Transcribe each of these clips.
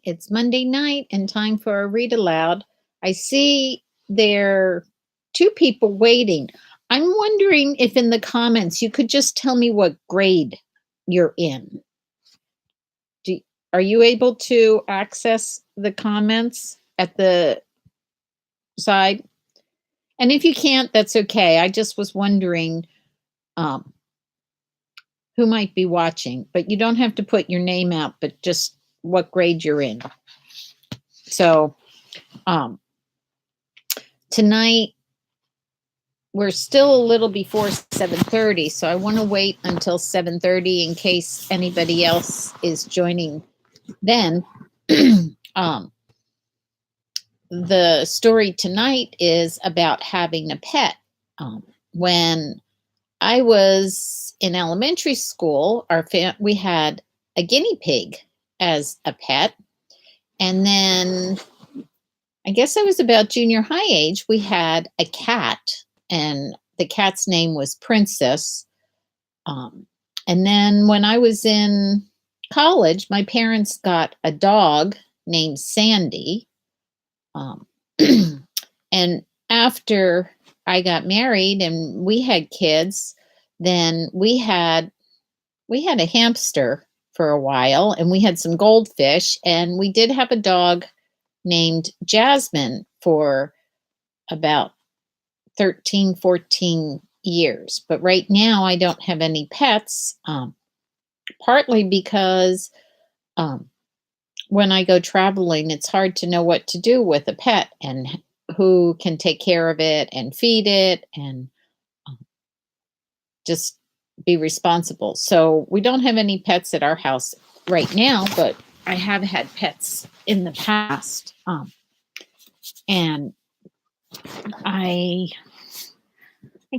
It's Monday night and time for a read aloud. I see there are two people waiting. I'm wondering if in the comments you could just tell me what grade you're in. Do, are you able to access the comments at the side? And if you can't, that's okay. I just was wondering um, who might be watching, but you don't have to put your name out, but just what grade you're in. So um, tonight we're still a little before 7:30, so I want to wait until 7:30 in case anybody else is joining then. um, the story tonight is about having a pet. When I was in elementary school, we had a guinea pig as a pet, and then I guess I was about junior high age. We had a cat, and the cat's name was Princess. And then when I was in college, my parents got a dog named Sandy. And after I got married and we had kids, then we had a hamster for a while, and we had some goldfish, and we did have a dog named Jasmine for about 13, 14 years. But right now I don't have any pets, partly because when I go traveling, it's hard to know what to do with a pet and who can take care of it and feed it and just be responsible. So we don't have any pets at our house right now, but I have had pets in the past. And I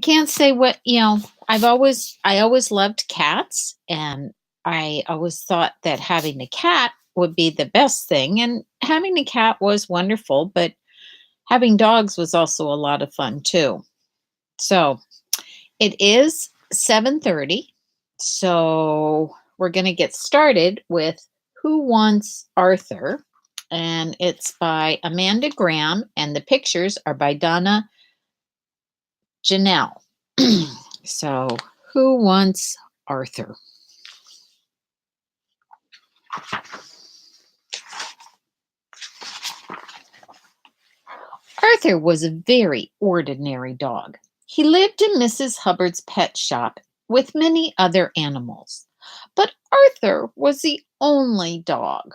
can't say what, I always loved cats, and I always thought that having a cat would be the best thing, and having a cat was wonderful, but having dogs was also a lot of fun too. So, it is 7:30, so we're going to get started with Who Wants Arthur? And it's by Amanda Graham, and the pictures are by Donna Janelle. So, Who Wants Arthur? Arthur was a very ordinary dog. He lived in Mrs. Hubbard's pet shop with many other animals. But Arthur was the only dog.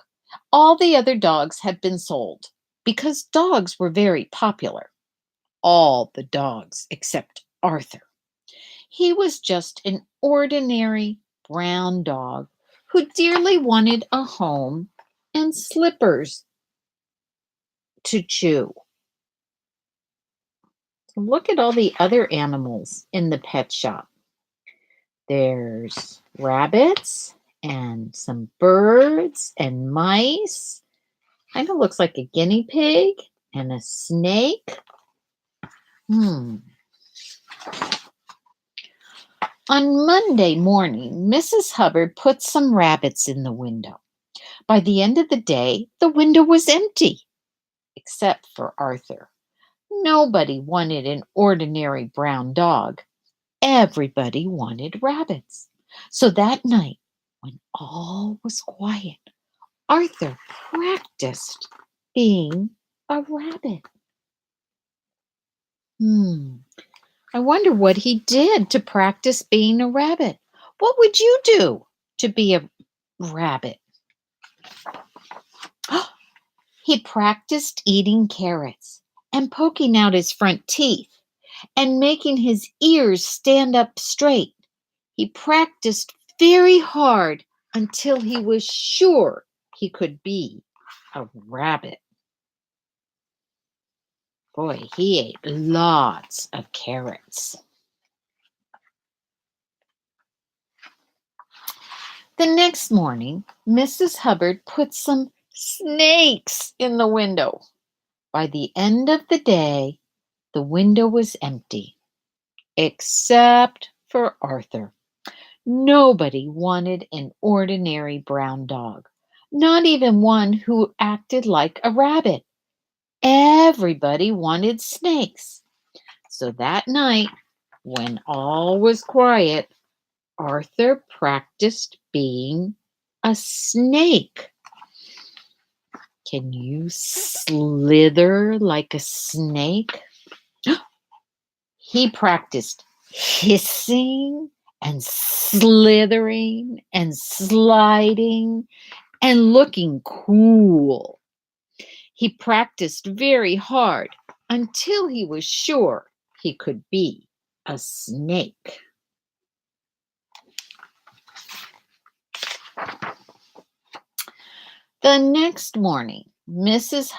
All the other dogs had been sold because dogs were very popular. All the dogs except Arthur. He was just an ordinary brown dog who dearly wanted a home and slippers to chew. Look at all the other animals in the pet shop. There's rabbits and some birds and mice. Kind of looks like a guinea pig and a snake. On Monday morning, Mrs. Hubbard put some rabbits in the window. By the end of the day, the window was empty, except for Arthur. Nobody wanted an ordinary brown dog. Everybody wanted rabbits. So that night, when all was quiet, Arthur practiced being a rabbit. I wonder what he did to practice being a rabbit. What would you do to be a rabbit? He practiced eating carrots and poking out his front teeth and making his ears stand up straight. He practiced very hard until he was sure he could be a rabbit. Boy, he ate lots of carrots. The next morning, Mrs. Hubbard put some snakes in the window. By the end of the day, the window was empty, except for Arthur. Nobody wanted an ordinary brown dog. not even one who acted like a rabbit. Everybody wanted snakes. So that night, when all was quiet, Arthur practiced being a snake. Can you slither like a snake? He practiced hissing and slithering and sliding and looking cool. He practiced very hard until he was sure he could be a snake. The next morning, Mrs.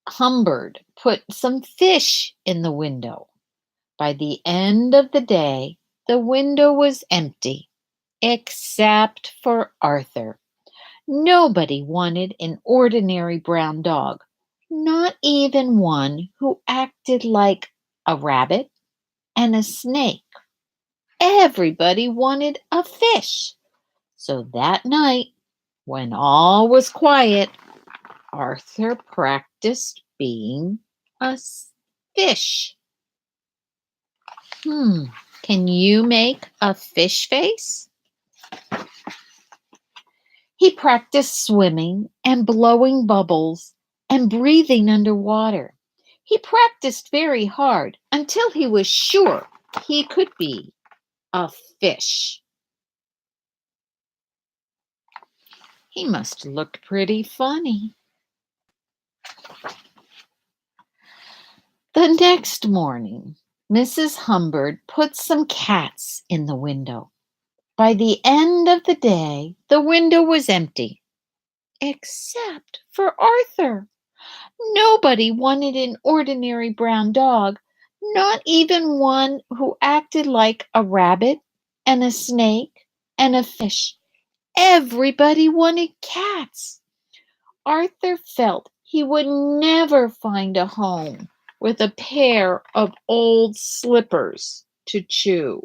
Humbird put some fish in the window. By the end of the day, the window was empty, except for Arthur. Nobody wanted an ordinary brown dog, not even one who acted like a rabbit and a snake. Everybody wanted a fish. So that night, when all was quiet, Arthur practiced being a fish. Can you make a fish face? He practiced swimming and blowing bubbles and breathing underwater. He practiced very hard until he was sure he could be a fish. He must have looked pretty funny. The next morning, Mrs. Humbird put some cats in the window. By the end of the day, the window was empty, except for Arthur. Nobody wanted an ordinary brown dog, not even one who acted like a rabbit and a snake and a fish. Everybody wanted cats. Arthur felt he would never find a home with a pair of old slippers to chew.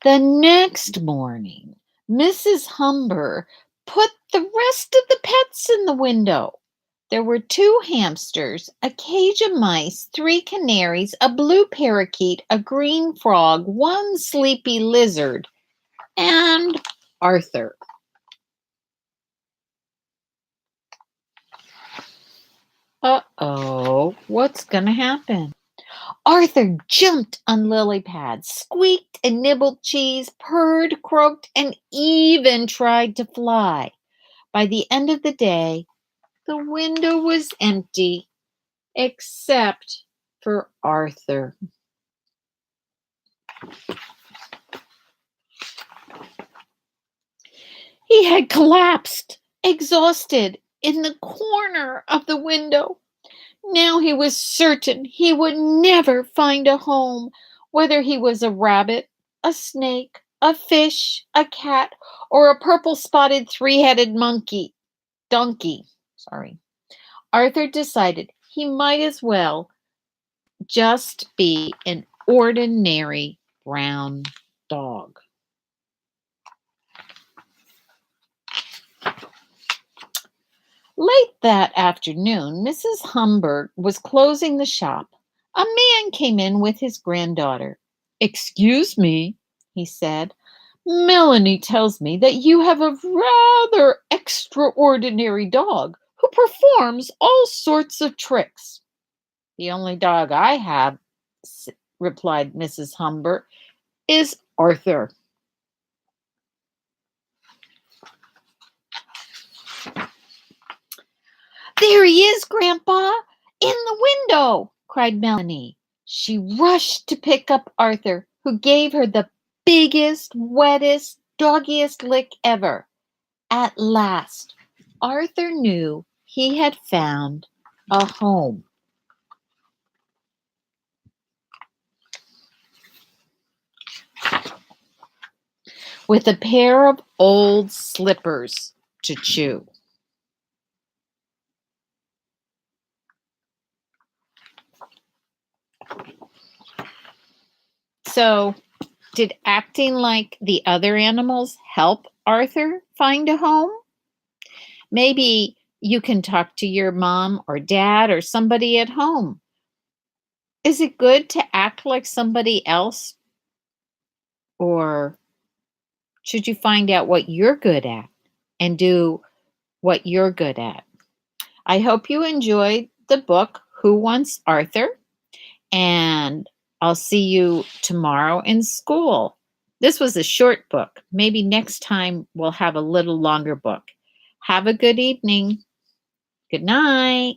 The next morning, Mrs. Humber put the rest of the pets in the window. There were 2 hamsters, a cage of mice, 3 canaries, a blue parakeet, a green frog, 1 sleepy lizard, and Arthur. Uh-oh, what's going to happen? Arthur jumped on lily pads, squeaked and nibbled cheese, purred, croaked, and even tried to fly. By the end of the day, the window was empty, except for Arthur. He had collapsed, exhausted, in the corner of the window. Now he was certain he would never find a home, whether he was a rabbit, a snake, a fish, a cat, or a purple-spotted 3-headed donkey. Arthur decided he might as well just be an ordinary brown dog. Late that afternoon, Mrs. Humbird was closing the shop. A man came in with his granddaughter. "Excuse me," he said. "Melanie tells me that you have a rather extraordinary dog who performs all sorts of tricks." "The only dog I have," replied Mrs. Humbird, "is Arthur." "There he is, Grandpa, in the window!" cried Melanie. She rushed to pick up Arthur, who gave her the biggest, wettest, doggiest lick ever. At last, Arthur knew he had found a home. With a pair of old slippers to chew. So, did acting like the other animals help Arthur find a home? Maybe you can talk to your mom or dad or somebody at home. Is it good to act like somebody else, or should you find out what you're good at and do what you're good at? I hope you enjoyed the book, Who Wants Arthur? And I'll see you tomorrow in school. This was a short book. Maybe next time we'll have a little longer book. Have a good evening. Good night.